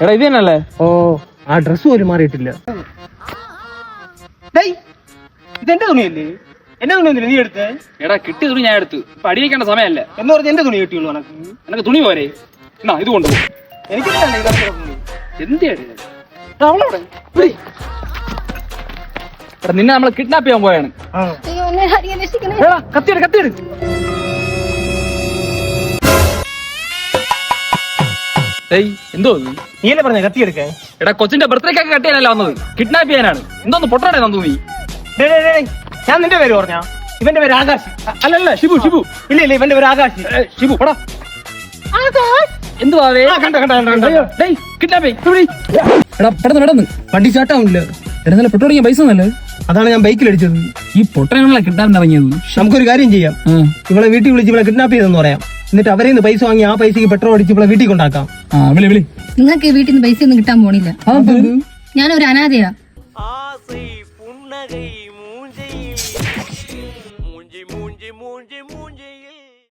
എടാ ഇത് തന്നെയല്ലേ? ഓ ആ ഡ്രസ് പോലും മാറിയിട്ടില്ല. ഇതെന്റെ തുണിയല്ലേ? എന്റെ തുണി ഒന്നുമില്ല നീ എടുത്തേ. എടാ കിട്ടിയ തുണി ഞാൻ എടുത്തു. ഇപ്പൊ അടിയിക്കേണ്ട സമയമല്ല എന്ന് പറഞ്ഞ എന്റെ തുണി കിട്ടിയുള്ളൂ. എനക്ക് തുണി പോരെ. എന്നാ ഇത് കൊണ്ടുപോകും. എനിക്ക് എന്തിയാ നിന്നെ നമ്മളെ കിഡ്നാപ്പ് ചെയ്യാൻ പോയാണ്. കത്തിയെടു കത്തിയെടു. എന്തോ നീയല്ലേ പറഞ്ഞ കത്തി എടുക്കാൻ? എടാ കൊച്ചിന്റെ ബർത്ത്ഡേക്കൊക്കെ കട്ട് ചെയ്യാനല്ല വന്നത്, കിഡ്നാപ്പ് ചെയ്യാനാണ്. എന്തോന്ന് പൊട്ടാടേ തന്നു നീ? ഞാൻ നിന്റെ പേര് പറഞ്ഞ? ഇവന്റെ പേര് ആകാശ്. അല്ലല്ല ഷിബു. ഷിബു ഇല്ല ഇവന്റെ പേര് ആകാശ്. ഷിബു പടാ. എന്തുവാവേ? കിഡ്നാപ്പ് എടാ പെട്ടെന്ന് പെട്ടെന്ന്. വണ്ടി സ്റ്റാർട്ടാവില്ല. എടാ നല്ല പെട്രോൾ അടിക്കാൻ പൈസ ഒന്നല്ലേ? അതാണ് ഞാൻ ബൈക്കിൽ അടിച്ചത്. ഈ പൊട്ടനാണല്ലോ കിഡ്നാപ്പിന് ഇറങ്ങിയത്. നമുക്കൊരു കാര്യം ചെയ്യാം. ഇവളെ വീട്ടിൽ വിളിച്ച് ഇവളെ കിഡ്നാപ്പ് ചെയ്തെന്ന് പറയാം. എന്നിട്ട് അവരെ നിന്ന് പൈസ വാങ്ങി ആ പൈസക്ക് പെട്രോൾ അടിച്ച് ഇവളെ വീട്ടിൽ കൊണ്ടാക്കാം. നിങ്ങൾക്ക് ഈ വീട്ടിൽ നിന്ന് പൈസ ഒന്നും കിട്ടാൻ പോണില്ല. ഞാനൊരു അനാഥയാ. ஆசை புன்னகை மூஞ்சை மூஞ்சி மூஞ்சி மூஞ்சி